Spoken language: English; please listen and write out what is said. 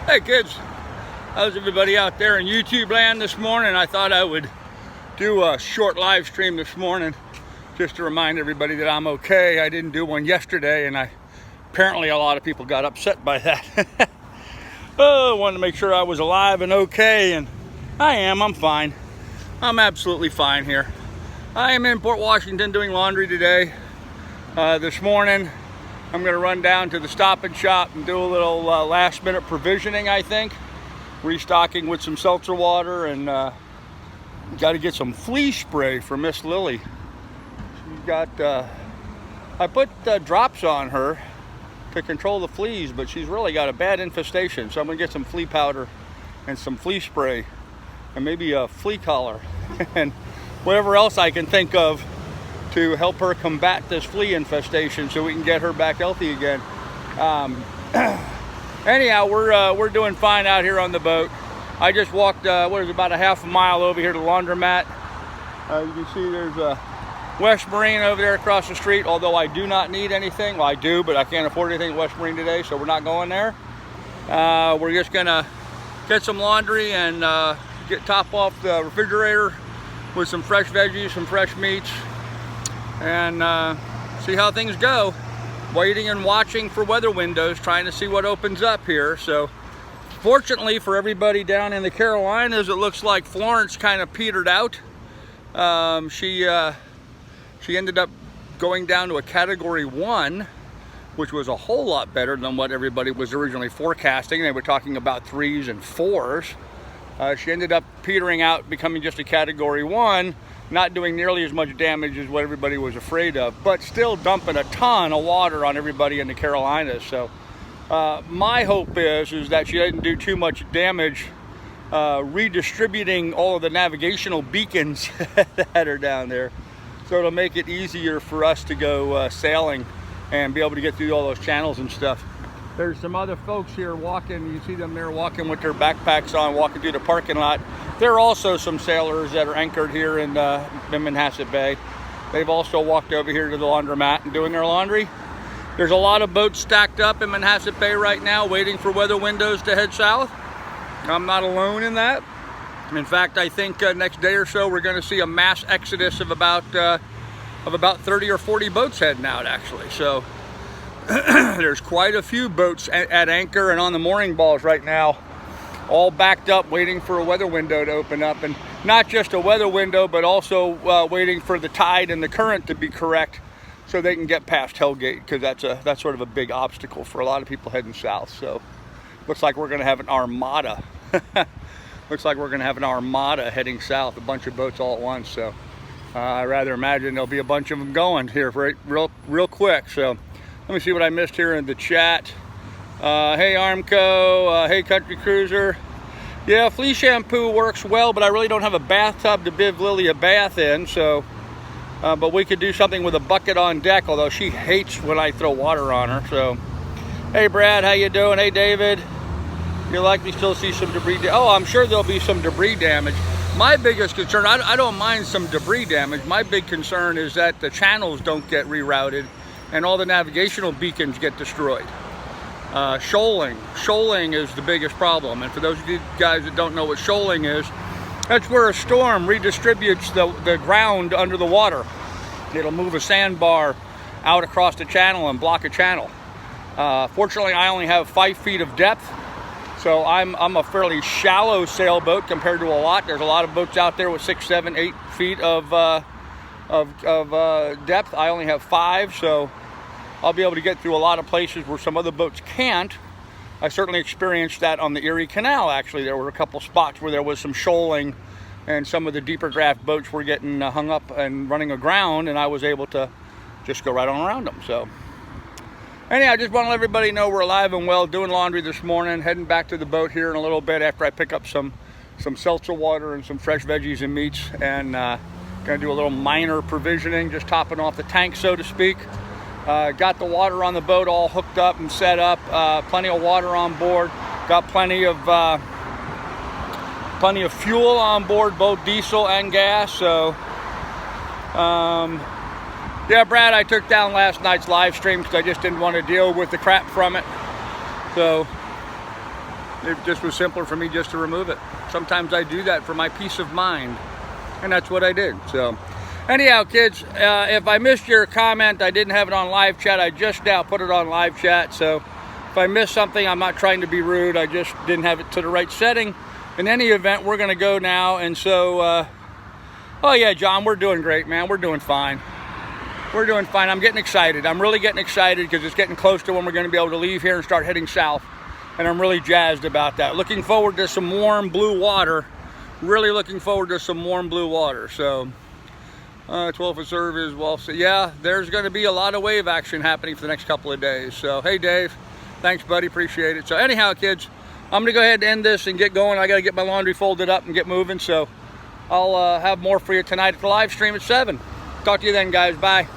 Hey kids, how's everybody out there in YouTube land this morning? I thought I would do a short live stream this morning just to remind everybody that I'm okay. I didn't do one yesterday and apparently a lot of people got upset by that. Oh, I wanted to make sure I was alive and okay, and I'm fine. I'm absolutely fine here. I am in Port Washington doing laundry today. This morning I'm going to run down to the Stop and Shop and do a little last minute provisioning, I think. Restocking with some seltzer water, and got to get some flea spray for Miss Lily. She's got, I put drops on her to control the fleas, but she's really got a bad infestation. So I'm going to get some flea powder and some flea spray and maybe a flea collar and whatever else I can think of to help her combat this flea infestation so we can get her back healthy again. Anyhow, we're doing fine out here on the boat. I just walked, about a half a mile over here to the laundromat. You can see there's a West Marine over there across the street, although I do not need anything. Well, I do, but I can't afford anything at West Marine today, so we're not going there. We're just gonna get some laundry and top off the refrigerator with some fresh veggies, some fresh meats, and see how things go. Waiting and watching for weather windows, trying to see what opens up here. So fortunately for everybody down in the Carolinas, it looks like Florence kind of petered out. She ended up going down to a Category 1, which was a whole lot better than what everybody was originally forecasting. They were talking about 3s and 4s. She ended up petering out, becoming just a Category 1, not doing nearly as much damage as what everybody was afraid of, but still dumping a ton of water on everybody in the Carolinas. So my hope is that she didn't do too much damage redistributing all of the navigational beacons that are down there. So it'll make it easier for us to go sailing and be able to get through all those channels and stuff. There's some other folks here walking. You see them there walking with their backpacks on, walking through the parking lot. There are also some sailors that are anchored here in Manhasset Bay. They've also walked over here to the laundromat and doing their laundry. There's a lot of boats stacked up in Manhasset Bay right now, waiting for weather windows to head south. I'm not alone in that. In fact, I think next day or so we're going to see a mass exodus of about 30 or 40 boats heading out, actually. So there's quite a few boats at anchor and on the mooring balls right now, all backed up waiting for a weather window to open up. And not just a weather window, but also waiting for the tide and the current to be correct so they can get past Hellgate, because that's sort of a big obstacle for a lot of people heading south. So looks like we're going to have an armada. Looks like we're going to have an armada heading south, a bunch of boats all at once. So I rather imagine there'll be a bunch of them going here real quick. So let me see what I missed here in the chat. Hey Armco, hey Country Cruiser. Yeah, flea shampoo works well, but I really don't have a bathtub to give Lily a bath in. So, but we could do something with a bucket on deck, although she hates when I throw water on her. So, hey Brad, how you doing? Hey David. You'll likely still see some debris. Oh, I'm sure there'll be some debris damage. My biggest concern, I don't mind some debris damage. My big concern is that the channels don't get rerouted and all the navigational beacons get destroyed. Shoaling is the biggest problem. And for those of you guys that don't know what shoaling is, that's where a storm redistributes the ground under the water. It'll move a sandbar out across the channel and block a channel. Fortunately, I only have 5 feet of depth. So I'm a fairly shallow sailboat compared to a lot. There's a lot of boats out there with 6, 7, 8 feet of depth. I only have 5, so I'll be able to get through a lot of places where some other boats can't. I certainly experienced that on the Erie Canal, actually. There were a couple spots where there was some shoaling and some of the deeper draft boats were getting hung up and running aground, and I was able to just go right on around them. So anyhow, I just want to let everybody know we're alive and well, doing laundry this morning, heading back to the boat here in a little bit after I pick up some seltzer water and some fresh veggies and meats, and gonna do a little minor provisioning, just topping off the tank, so to speak. Got the water on the boat all hooked up and set up, plenty of water on board, got plenty of fuel on board, both diesel and gas. So yeah, Brad, I took down last night's live stream because I just didn't want to deal with the crap from it. So It just was simpler for me just to remove it. Sometimes I do that for my peace of mind, and that's what I did. So anyhow, kids, if I missed your comment, I didn't have it on live chat. I just now put it on live chat, so if I missed something, I'm not trying to be rude. I just didn't have it to the right setting. In any event, we're going to go now, and so oh yeah, John, we're doing great, man. We're doing fine. We're doing fine. I'm getting excited. I'm really getting excited because it's getting close to when we're going to be able to leave here and start heading south. And I'm really jazzed about that. Looking forward to some warm blue water. Really looking forward to some warm blue water. So, 12-foot serve is well. So yeah, there's going to be a lot of wave action happening for the next couple of days. So, hey, Dave. Thanks, buddy. Appreciate it. So anyhow, kids, I'm going to go ahead and end this and get going. I got to get my laundry folded up and get moving. So I'll have more for you tonight at the live stream at 7. Talk to you then, guys. Bye.